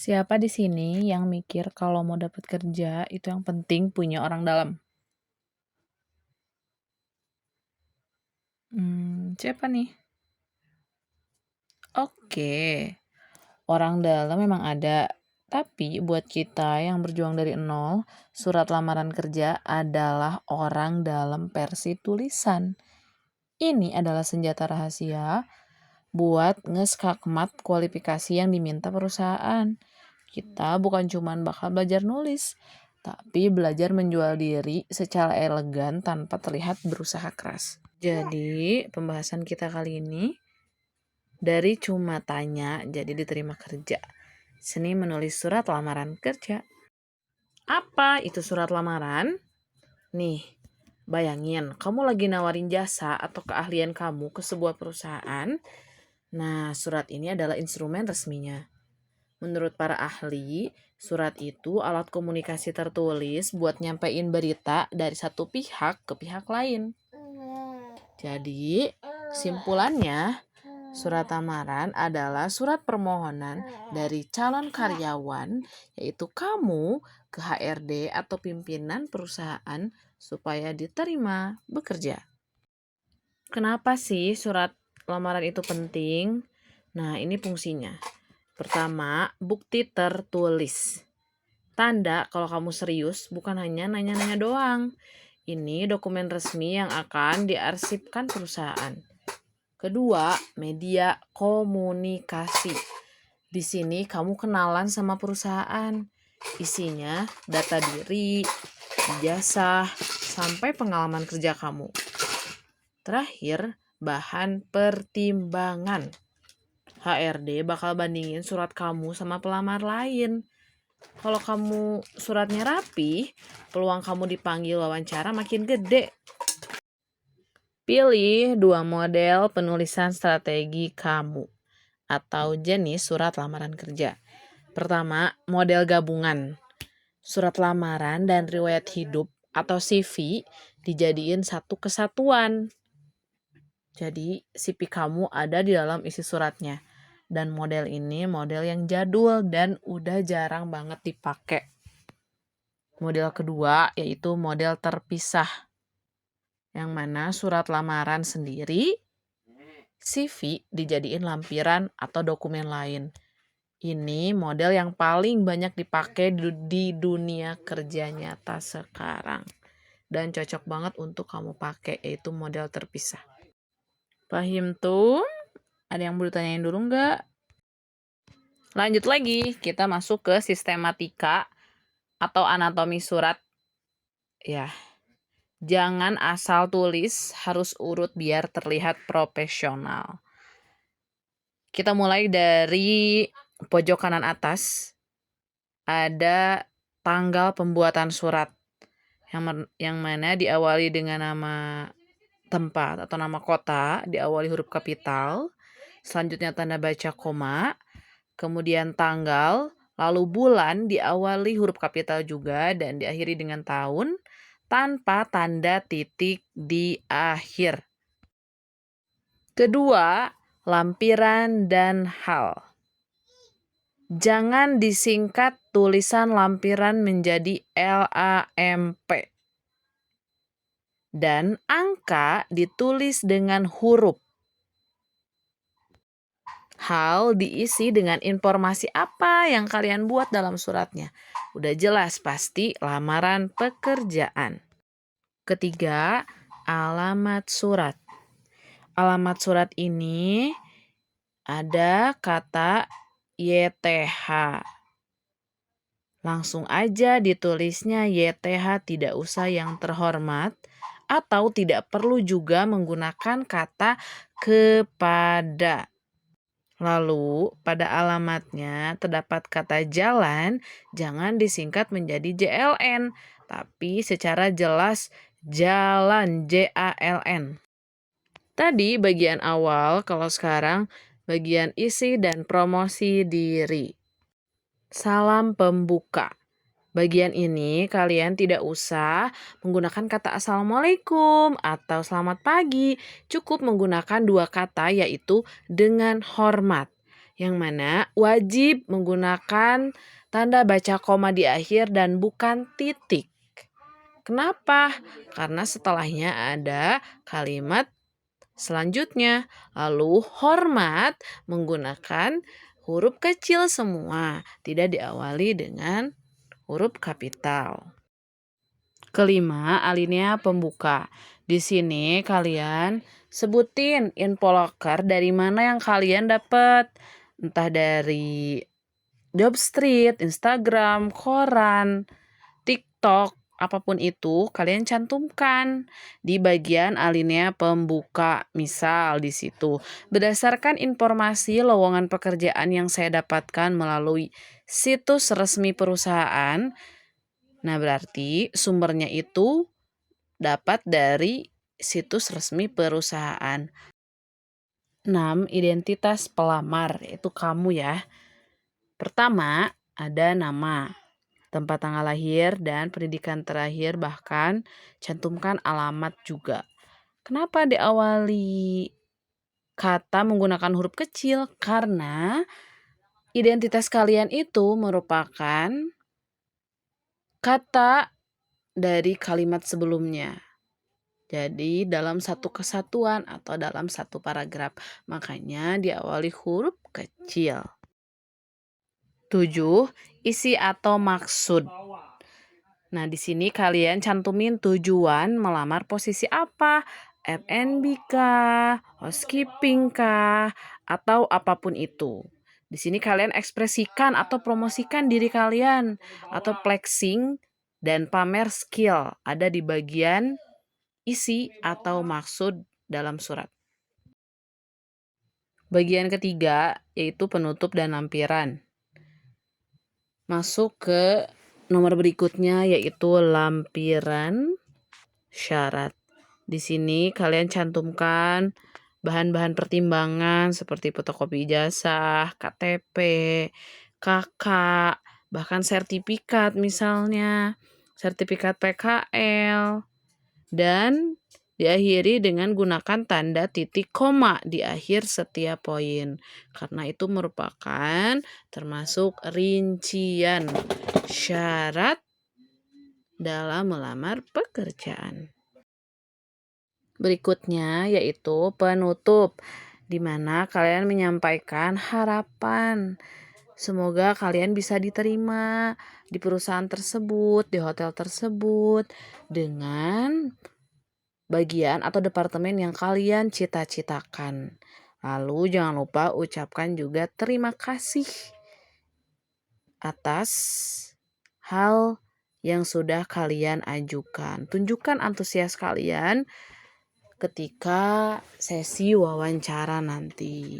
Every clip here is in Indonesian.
Siapa di sini yang mikir kalau mau dapat kerja itu yang penting punya orang dalam? Siapa nih? Oke, orang dalam memang ada. Tapi buat kita yang berjuang dari nol, surat lamaran kerja adalah orang dalam versi tulisan. Ini adalah senjata rahasia buat ngeskakmat kualifikasi yang diminta perusahaan. Kita bukan cuma bakal belajar nulis, tapi belajar menjual diri secara elegan tanpa terlihat berusaha keras. Jadi, pembahasan kita kali ini dari cuma tanya jadi diterima kerja. Seni menulis surat lamaran kerja. Apa itu surat lamaran? Nih, bayangin kamu lagi nawarin jasa atau keahlian kamu ke sebuah perusahaan. Nah, surat ini adalah instrumen resminya. Menurut para ahli, surat itu alat komunikasi tertulis buat nyampein berita dari satu pihak ke pihak lain. Jadi, kesimpulannya, surat lamaran adalah surat permohonan dari calon karyawan, yaitu kamu, ke HRD atau pimpinan perusahaan supaya diterima bekerja. Kenapa sih surat lamaran itu penting? Nah, ini fungsinya. Pertama, bukti tertulis. Tanda kalau kamu serius, bukan hanya nanya-nanya doang. Ini dokumen resmi yang akan diarsipkan perusahaan. Kedua, media komunikasi. Di sini kamu kenalan sama perusahaan. Isinya data diri, ijazah, sampai pengalaman kerja kamu. Terakhir, bahan pertimbangan. HRD bakal bandingin surat kamu sama pelamar lain. Kalau kamu suratnya rapi, peluang kamu dipanggil wawancara makin gede. Pilih 2 model penulisan strategi kamu atau jenis surat lamaran kerja. Pertama, model gabungan. Surat lamaran dan riwayat hidup atau CV dijadiin satu kesatuan. Jadi, CV kamu ada di dalam isi suratnya. Dan model ini model yang jadul dan udah jarang banget dipakai. Model kedua yaitu model terpisah. Yang mana surat lamaran sendiri, CV dijadiin lampiran atau dokumen lain. Ini model yang paling banyak dipakai di dunia kerja nyata sekarang. Dan cocok banget untuk kamu pakai, yaitu model terpisah. Paham tuh? Ada yang mau ditanyain dulu nggak? Lanjut lagi, kita masuk ke sistematika atau anatomi surat. Ya, jangan asal tulis, harus urut biar terlihat profesional. Kita mulai dari pojok kanan atas. Ada tanggal pembuatan surat. Yang mana diawali dengan nama tempat atau nama kota, diawali huruf kapital. Selanjutnya tanda baca koma. Kemudian tanggal, lalu bulan diawali huruf kapital juga dan diakhiri dengan tahun tanpa tanda titik di akhir. Kedua, lampiran dan hal. Jangan disingkat tulisan lampiran menjadi LAMP. Dan angka ditulis dengan huruf. Hal diisi dengan informasi apa yang kalian buat dalam suratnya. Udah jelas pasti lamaran pekerjaan. Ketiga, alamat surat. Alamat surat ini ada kata YTH. Langsung aja ditulisnya YTH, tidak usah yang terhormat. Atau tidak perlu juga menggunakan kata kepada. Lalu, pada alamatnya terdapat kata jalan, jangan disingkat menjadi JLN, tapi secara jelas jalan, JALN. Tadi bagian awal, kalau sekarang bagian isi dan promosi diri. Salam pembuka. Bagian ini kalian tidak usah menggunakan kata assalamualaikum atau selamat pagi. Cukup menggunakan 2 kata yaitu dengan hormat. yang mana wajib menggunakan tanda baca koma di akhir dan bukan titik. Kenapa? Karena setelahnya ada kalimat selanjutnya. Lalu hormat menggunakan huruf kecil semua, tidak diawali dengan huruf kapital. Kelima, alinea pembuka. Di sini kalian sebutin info loker dari mana yang kalian dapat. Entah dari Jobstreet, Instagram, koran, TikTok, apapun itu kalian cantumkan di bagian alinea pembuka. Misal di situ, berdasarkan informasi lowongan pekerjaan yang saya dapatkan melalui situs resmi perusahaan. Nah, berarti sumbernya itu dapat dari situs resmi perusahaan. 6. Identitas pelamar, yaitu kamu ya. Pertama, ada nama, tempat tanggal lahir, dan pendidikan terakhir, bahkan cantumkan alamat juga. Kenapa diawali kata menggunakan huruf kecil? Karena identitas kalian itu merupakan kata dari kalimat sebelumnya. Jadi dalam satu kesatuan atau dalam satu paragraf. Makanya diawali huruf kecil. 7. Isi atau maksud. Nah, di sini kalian cantumin tujuan melamar posisi apa? F&B kah? Housekeeping kah? Atau apapun itu. Di sini kalian ekspresikan atau promosikan diri kalian atau flexing dan pamer skill ada di bagian isi atau maksud dalam surat. Bagian ketiga yaitu penutup dan lampiran. Masuk ke nomor berikutnya yaitu lampiran syarat. Di sini kalian cantumkan bahan-bahan pertimbangan seperti fotokopi ijazah, KTP, KK, bahkan sertifikat misalnya, sertifikat PKL, dan diakhiri dengan gunakan tanda titik koma di akhir setiap poin. Karena itu merupakan termasuk rincian syarat dalam melamar pekerjaan. Berikutnya yaitu penutup, di mana kalian menyampaikan harapan. Semoga kalian bisa diterima di perusahaan tersebut, di hotel tersebut, dengan bagian atau departemen yang kalian cita-citakan. Lalu jangan lupa ucapkan juga terima kasih atas hal yang sudah kalian ajukan. Tunjukkan antusias kalian ketika sesi wawancara nanti.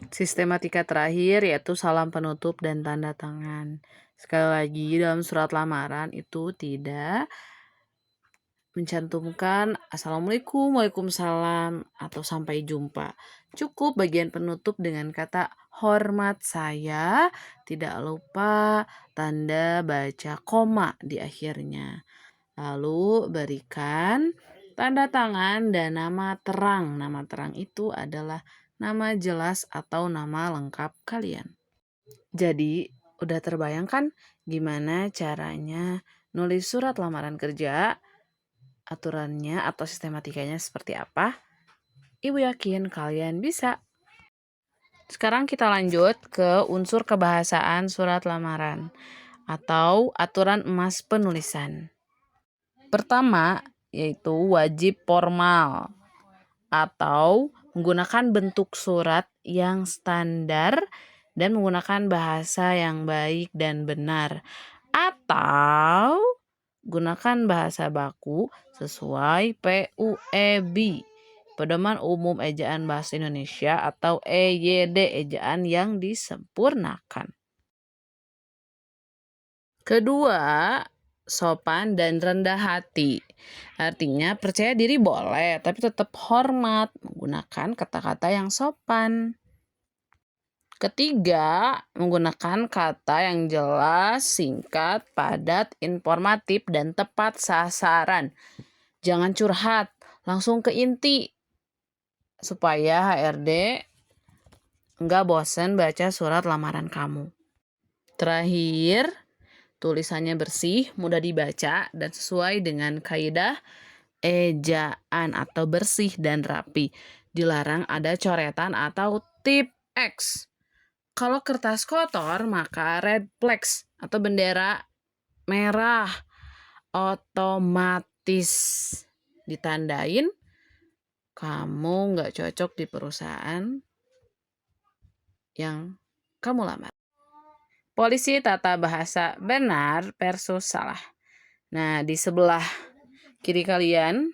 Sistematika terakhir yaitu salam penutup dan tanda tangan. Sekali lagi, dalam surat lamaran itu tidak mencantumkan Assalamualaikum, Waalaikumsalam, atau sampai jumpa. Cukup bagian penutup dengan kata hormat saya, tidak lupa tanda baca koma di akhirnya. Lalu berikan tanda tangan dan nama terang. Nama terang itu adalah nama jelas atau nama lengkap kalian. Jadi, udah terbayangkan gimana caranya nulis surat lamaran kerja? Aturannya atau sistematikanya seperti apa? Ibu yakin kalian bisa. Sekarang kita lanjut ke unsur kebahasaan surat lamaran atau aturan emas penulisan. Pertama, yaitu wajib formal atau menggunakan bentuk surat yang standar dan menggunakan bahasa yang baik dan benar, atau gunakan bahasa baku sesuai PUEB, Pedoman Umum Ejaan Bahasa Indonesia, atau EYD, ejaan yang disempurnakan. Kedua, sopan dan rendah hati. Artinya percaya diri boleh, tapi tetap hormat, menggunakan kata-kata yang sopan. Ketiga, menggunakan kata yang jelas, singkat, padat, informatif, dan tepat sasaran. Jangan curhat, langsung ke inti, supaya HRD nggak bosen baca surat lamaran kamu. Terakhir, tulisannya bersih, mudah dibaca, dan sesuai dengan kaidah ejaan atau bersih dan rapi. Dilarang ada coretan atau tip X. Kalau kertas kotor, maka red flags atau bendera merah otomatis ditandain kamu nggak cocok di perusahaan yang kamu lamar. Polisi tata bahasa benar versus salah. Nah, di sebelah kiri kalian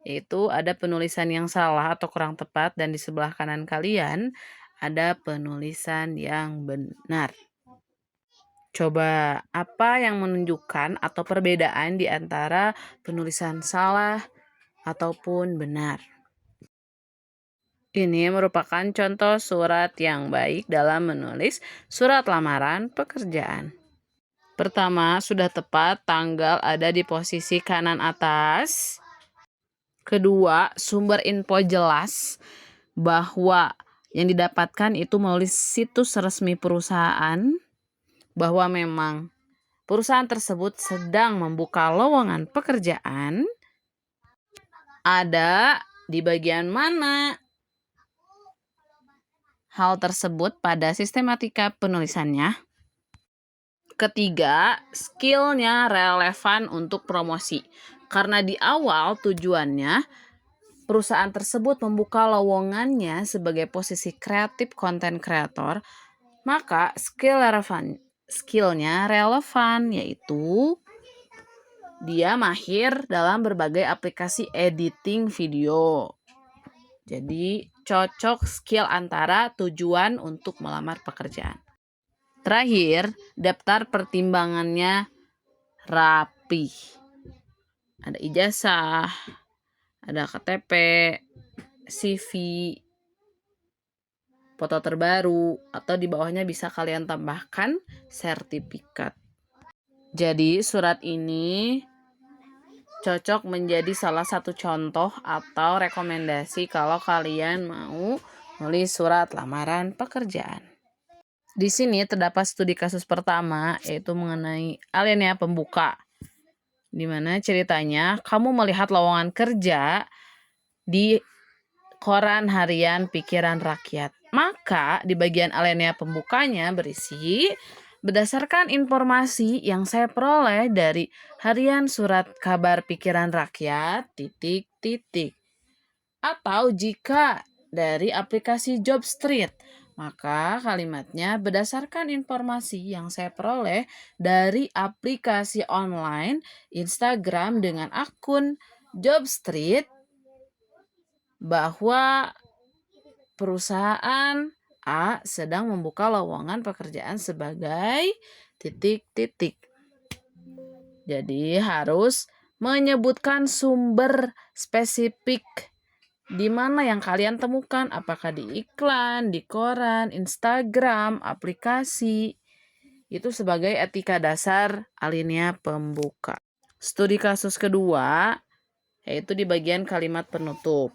itu ada penulisan yang salah atau kurang tepat, dan di sebelah kanan kalian ada penulisan yang benar. Coba apa yang menunjukkan atau perbedaan di antara penulisan salah ataupun benar? Ini merupakan contoh surat yang baik dalam menulis surat lamaran pekerjaan. Pertama, sudah tepat tanggal ada di posisi kanan atas. Kedua, sumber info jelas bahwa yang didapatkan itu melalui situs resmi perusahaan, bahwa memang perusahaan tersebut sedang membuka lowongan pekerjaan. Ada di bagian mana hal tersebut pada sistematika penulisannya. Ketiga, skillnya relevan untuk promosi. Karena di awal tujuannya perusahaan tersebut membuka lowongannya sebagai posisi kreatif content creator, maka skillnya relevan, yaitu dia mahir dalam berbagai aplikasi editing video. Jadi cocok skill antara tujuan untuk melamar pekerjaan. Terakhir, daftar pertimbangannya rapi. Ada ijazah, ada KTP, CV, foto terbaru, atau di bawahnya bisa kalian tambahkan sertifikat. Jadi surat ini cocok menjadi salah satu contoh atau rekomendasi kalau kalian mau nulis surat lamaran pekerjaan. Di sini terdapat studi kasus pertama, yaitu mengenai Alinea Pembuka, di mana ceritanya kamu melihat lowongan kerja di koran harian Pikiran Rakyat. Maka di bagian Alinea Pembukanya berisi, berdasarkan informasi yang saya peroleh dari harian surat kabar Pikiran Rakyat, ... Atau jika dari aplikasi Jobstreet, maka kalimatnya berdasarkan informasi yang saya peroleh dari aplikasi online Instagram dengan akun Jobstreet, bahwa perusahaan A sedang membuka lowongan pekerjaan sebagai ... Jadi harus menyebutkan sumber spesifik di mana yang kalian temukan, apakah di iklan, di koran, Instagram, aplikasi. Itu sebagai etika dasar Alinea Pembuka. Studi kasus kedua yaitu di bagian kalimat penutup.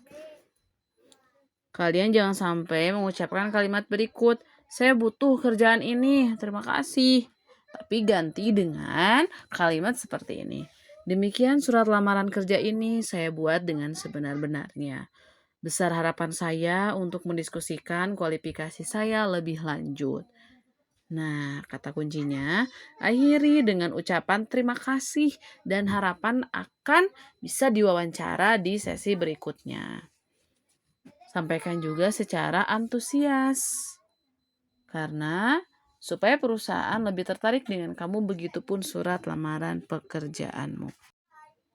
Kalian jangan sampai mengucapkan kalimat berikut, "Saya butuh kerjaan ini, terima kasih." Tapi ganti dengan kalimat seperti ini. "Demikian surat lamaran kerja ini saya buat dengan sebenar-benarnya. Besar harapan saya untuk mendiskusikan kualifikasi saya lebih lanjut." Nah, kata kuncinya, akhiri dengan ucapan terima kasih dan harapan akan bisa diwawancara di sesi berikutnya. Sampaikan juga secara antusias, karena supaya perusahaan lebih tertarik dengan kamu, begitupun surat lamaran pekerjaanmu.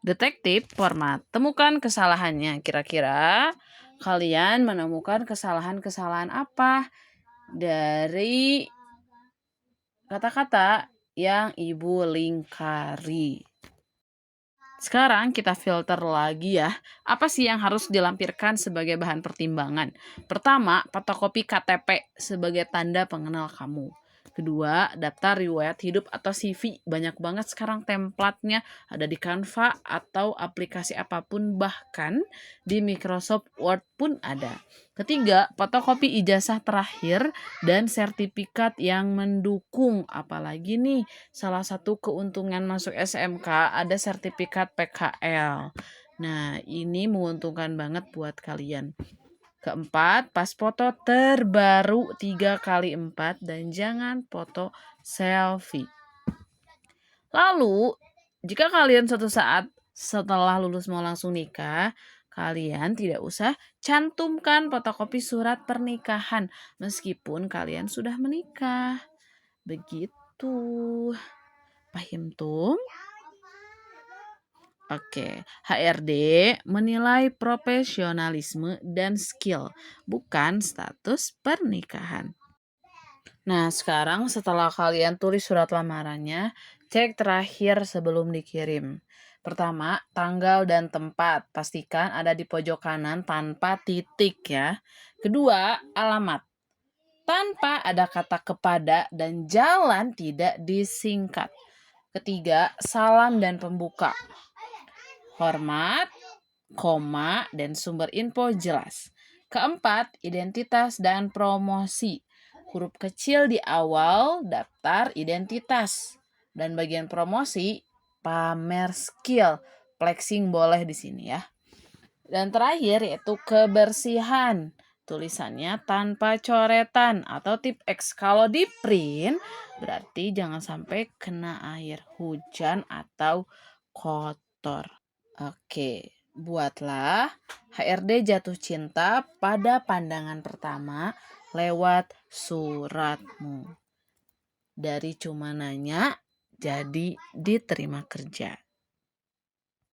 Detektif format, temukan kesalahannya. Kira-kira kalian menemukan kesalahan-kesalahan apa dari kata-kata yang Ibu lingkari? Sekarang kita filter lagi ya. Apa sih yang harus dilampirkan sebagai bahan pertimbangan? Pertama, fotokopi KTP sebagai tanda pengenal kamu. Kedua, daftar riwayat hidup atau CV. Banyak banget sekarang templatenya, ada di Canva atau aplikasi apapun, bahkan di Microsoft Word pun ada. Ketiga, fotokopi ijazah terakhir dan sertifikat yang mendukung. Apalagi nih, salah satu keuntungan masuk SMK ada sertifikat PKL. Nah, ini menguntungkan banget buat kalian. Keempat, pas foto terbaru 3x4 dan jangan foto selfie. Lalu, jika kalian suatu saat setelah lulus mau langsung nikah, kalian tidak usah cantumkan fotokopi surat pernikahan meskipun kalian sudah menikah. Begitu. Paham tuh? Oke, HRD menilai profesionalisme dan skill, bukan status pernikahan. Nah, sekarang setelah kalian tulis surat lamarannya, cek terakhir sebelum dikirim. Pertama, tanggal dan tempat. Pastikan ada di pojok kanan tanpa titik ya. Kedua, alamat. Tanpa ada kata kepada dan jalan tidak disingkat. Ketiga, salam dan pembuka. Hormat, koma, dan sumber info jelas. Keempat, identitas dan promosi. Huruf kecil di awal daftar identitas. Dan bagian promosi, pamer skill. Flexing boleh di sini ya. Dan terakhir yaitu kebersihan. Tulisannya tanpa coretan atau tip X. Kalau di print berarti jangan sampai kena air hujan atau kotor. Oke, buatlah HRD jatuh cinta pada pandangan pertama lewat suratmu. Dari cuma nanya, jadi diterima kerja.